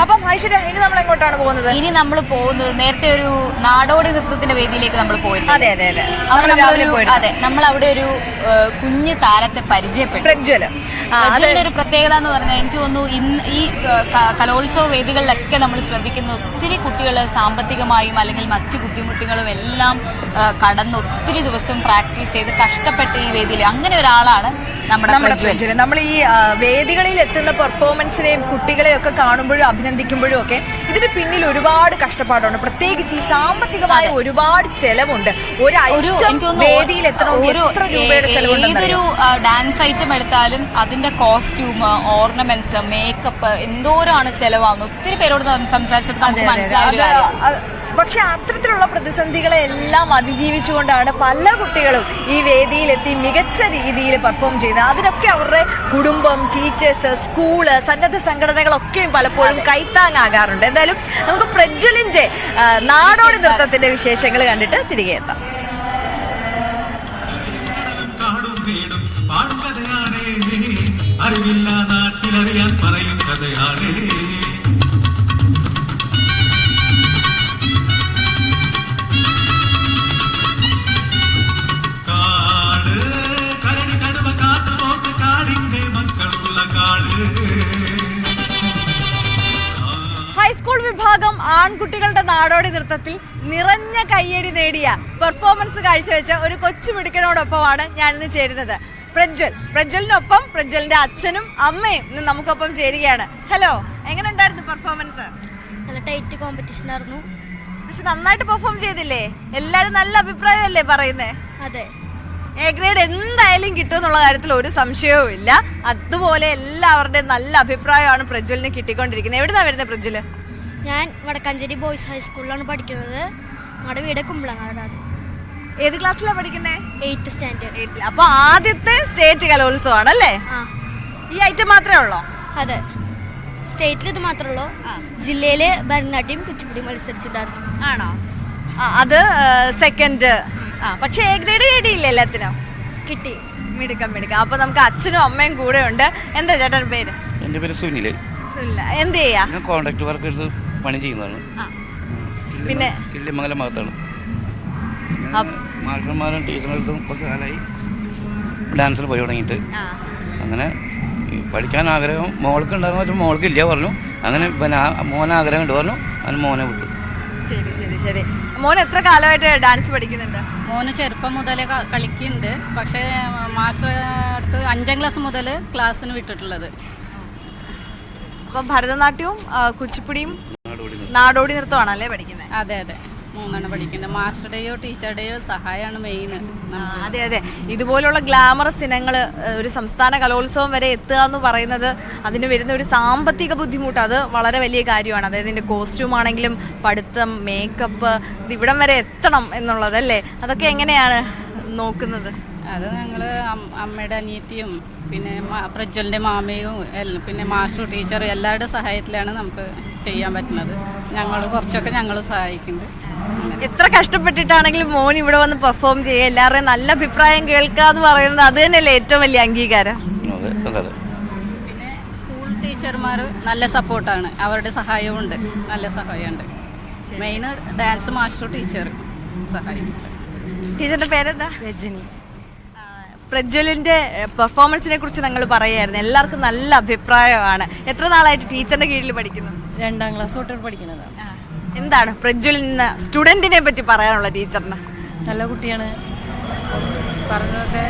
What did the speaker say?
അപ്പം ഐശ്വര്യ, ഇനി നമ്മൾ എങ്ങോട്ടാണ് പോകുന്നത്? ഇനി നമ്മൾ പോകുന്നത് നേരത്തെ ഒരു നാടോടി നൃത്തത്തിന്റെ വേദിയിലേക്ക് നമ്മൾ പോയിരുന്നു. അതെ അതെ അതെ, അതെ, നമ്മൾ അവിടെ ഒരു കുഞ്ഞു താരത്തെ പരിചയപ്പെട്ടു. പ്രജ്വലിന്റെ ഒരു പ്രത്യേകത എന്ന് പറഞ്ഞാൽ എനിക്ക് തോന്നുന്നു ഈ കലോത്സവ വേദികളിലൊക്കെ നമ്മൾ ശ്രദ്ധിക്കുന്ന ഒത്തിരി കുട്ടികൾ സാമ്പത്തികമായും അല്ലെങ്കിൽ മറ്റു ബുദ്ധിമുട്ടുകളും എല്ലാം കടന്ന് ഒത്തിരി ദിവസം പ്രാക്ടീസ് ചെയ്ത് കഷ്ടപ്പെട്ട് ഈ വേദിയിൽ അങ്ങനെ ഒരാളാണ് നമ്മുടെ പ്രജ്വൽ. നമ്മൾ ഈ വേദികളിൽ എത്തുന്ന പെർഫോമൻസിനെയും കുട്ടികളെയും ഒക്കെ കാണുമ്പോഴും അഭിനന്ദിക്കുമ്പോഴും ഒക്കെ ഇതിന് പിന്നിൽ ഒരുപാട് കഷ്ടപ്പാടുണ്ട്. പ്രത്യേകിച്ച് ഈ സാമ്പത്തികമായ ഒരുപാട് ചെലവുണ്ട്. വേദിയിൽ എത്തണമെങ്കിൽ എത്ര രൂപയുടെ ചെലവുണ്ട്? ഏതൊരു ഡാൻസ് ഐറ്റം എടുത്താലും അതിന്റെ കോസ്റ്റ്യൂം, ഓർണമെന്റ്സ്, മേക്കപ്പ് എന്തോരാണ് ചെലവാകുന്നത്. ഒത്തിരി പേരോട് സംസാരിച്ചപ്പോൾ നമുക്ക് മനസ്സിലായ. പക്ഷെ അത്തരത്തിലുള്ള പ്രതിസന്ധികളെ എല്ലാം അതിജീവിച്ചുകൊണ്ടാണ് പല കുട്ടികളും ഈ വേദിയിലെത്തി മികച്ച രീതിയിൽ പെർഫോം ചെയ്തത്. അതിനൊക്കെ അവരുടെ കുടുംബം, ടീച്ചേഴ്സ്, സ്കൂള്, സന്നദ്ധ സംഘടനകളൊക്കെയും പലപ്പോഴും കൈത്താങ്ങാകാറുണ്ട്. എന്തായാലും നമുക്ക് പ്രജ്വലിന്റെ നാടോടി നൃത്തത്തിന്റെ വിശേഷങ്ങൾ കണ്ടിട്ട് തിരികെ എത്താം. അറിവില്ല നാട്ടിലറിയാൻ പറയും കഥയാണ്. ഹൈസ്കൂൾ വിഭാഗം ആൺകുട്ടികളുടെ നാടോടി നൃത്തത്തിൽ നിറഞ്ഞ കയ്യടി നേടിയ പെർഫോമൻസ് കാഴ്ചവെച്ച ഒരു കൊച്ചുമിടുക്കനോടൊപ്പമാണ് ഞാൻ ഇന്ന് ചേരുന്നത്. പ്രജ്വലിനൊപ്പം പ്രജ്വലിന്റെ അച്ഛനും അമ്മയും ഇന്ന് നമുക്കൊപ്പം ചേരുകയാണ്. ഹലോ, എങ്ങനെ ഉണ്ടായിരുന്നു പെർഫോമൻസ്? നല്ല ടൈറ്റ് കോമ്പറ്റീഷൻ ആയിരുന്നു. പക്ഷെ നന്നായിട്ട് പെർഫോം ചെയ്തില്ലേ? എല്ലാരും നല്ല അഭിപ്രായമല്ലേ പറയുന്നേ? അതെ, എ ഗ്രേഡ് എന്തായാലും കിട്ടും എന്നുള്ള കാര്യത്തിൽ ഒരു സംശയവും ഇല്ല. അതുപോലെ എല്ലാവരുടെയും നല്ല അഭിപ്രായമാണ് പ്രജ്വലിന് കിട്ടിക്കൊണ്ടിരിക്കുന്നത്. എവിടുന്നാ വരുന്നത് പ്രജ്വല്? ഞാൻ വടക്കാഞ്ചേരി ബോയ്സ് ഹൈസ്കൂളിലാണ് പഠിക്കുന്നത്. നമ്മുടെ വീട് കുമ്പളങ്ങാടാണ്. ഏത് ക്ലാസ്സിലാണ് പഠിക്കുന്നത്? 8th standard. അപ്പൊ ആദ്യത്തെ സ്റ്റേറ്റ് കലോത്സവമാണ് അല്ലേ? ഈ ഐറ്റം മാത്രമേ ഉള്ളൂ? അതെ, സ്റ്റേറ്റിൽ ഇത് മാത്രമേ ഉള്ളൂ. ജില്ലയില് ഭരതനാട്യം, കുച്ചിപ്പുടി മത്സരിച്ചിട്ടുണ്ടായിരുന്നു. ആണോ? അത് സെക്കൻഡ്. പക്ഷെ എ ഗ്രേഡ് കിട്ടിയില്ല, എല്ലാത്തിനും കിട്ടി. മിടുക്കം. അപ്പൊ നമുക്ക് അച്ഛനും അമ്മയും കൂടെ ഉണ്ട്. എന്താ ചേട്ടൻ പേര്? എന്റെ പേര് സുനില്. എന്ത് ചെയ്യാ? കോൺട്രാക്ട് വർക്ക് എടുത്ത് പണി ചെയ്യുന്നതാണ്. പിന്നെ കിള്ളിമംഗലം ഭാഗത്താണ്. മാസ്റ്റർമാരും ടീച്ചർമാരും കുറച്ച് കാലമായി ഡാൻസിൽ പോയി തുടങ്ങിയിട്ട്. അങ്ങനെ പഠിക്കാൻ ആഗ്രഹം മോൾക്ക് ഉണ്ടാകുന്ന വെച്ചാൽ മോൾക്ക് ഇല്ല പറഞ്ഞു. അങ്ങനെ മോനെ ആഗ്രഹം ഉണ്ട് പറഞ്ഞു. അതിന് മോനെ വിട്ടു. ശരി. മോൻ എത്ര കാലമായിട്ട് ഡാൻസ് പഠിക്കുന്നുണ്ട്? മോന് ചെറുപ്പം മുതലേ കളിക്കുന്നുണ്ട്. പക്ഷേ മാസ്റ്റർ അടുത്ത് 5ാം ക്ലാസ് മുതൽ ക്ലാസ്സിന് വിട്ടിട്ടുള്ളത്. അപ്പം ഭരതനാട്യവും കുച്ചിപ്പുടിയും നാടോടി നൃത്തമാണല്ലേ പഠിക്കുന്നത്? അതെ, 3 പഠിക്കുന്നത്. മാസ്റ്ററുടെയോ ടീച്ചറുടെയോ സഹായമാണ് മെയിൻ. അതെ. ഇതുപോലുള്ള ഗ്ലാമറസ് ഇനങ്ങൾ ഒരു സംസ്ഥാന കലോത്സവം വരെ എത്തുക എന്ന് പറയുന്നത് അതിന് വരുന്ന ഒരു സാമ്പത്തിക ബുദ്ധിമുട്ട്, അത് വളരെ വലിയ കാര്യമാണ്. അതായത് ഇതിൻ്റെ കോസ്റ്റ്യൂം ആണെങ്കിലും പഠിത്തം, മേക്കപ്പ്, ഇവിടം വരെ എത്തണം എന്നുള്ളതല്ലേ? അതൊക്കെ എങ്ങനെയാണ് നോക്കുന്നത്? അത് ഞങ്ങൾ അമ്മയുടെ അനിയത്തിയും പിന്നെ പ്രജ്വലിൻ്റെ മാമയും പിന്നെ മാസ്റ്റർ ടീച്ചറും എല്ലാവരുടെ സഹായത്തിലാണ് നമുക്ക് ചെയ്യാൻ പറ്റുന്നത്. കുറച്ചൊക്കെ ഞങ്ങൾ സഹായിക്കുന്നുണ്ട്. എത്ര കഷ്ടപ്പെട്ടിട്ടാണെങ്കിലും മോൻ ഇവിടെ വന്ന് പെർഫോം ചെയ്യുക, എല്ലാവരുടെയും നല്ല അഭിപ്രായം കേൾക്കുക എന്ന് പറയുന്നത് അത് തന്നെയല്ലേ ഏറ്റവും വലിയ അംഗീകാരം. പിന്നെ സ്കൂൾ ടീച്ചർമാർ നല്ല സപ്പോർട്ടാണ്, അവരുടെ സഹായവും ഉണ്ട്, നല്ല സഹായമുണ്ട്. മെയിൻ ഡാൻസ് മാസ്റ്റർ ടീച്ചർ സഹായിച്ചിട്ടുണ്ട്. ടീച്ചറിന്റെ പേരെന്താ? രജനി. പ്രജ്വലിന്റെ പെർഫോമൻസിനെ കുറിച്ച് ഞങ്ങൾ പറയായിരുന്നു. എല്ലാവർക്കും നല്ല അഭിപ്രായമാണ്. എത്ര നാളായിട്ട് ടീച്ചറിന്റെ കീഴിൽ പഠിക്കുന്നു? 2ാം ക്ലാസ് തൊട്ട് പഠിക്കുന്നതാണ്. എന്താണ് പ്രജ്വലിന് സ്റ്റുഡന്റിനെ പറ്റി പറയാനുള്ള ടീച്ചറിന്? നല്ല കുട്ടിയാണ്, പറഞ്ഞതൊക്കെ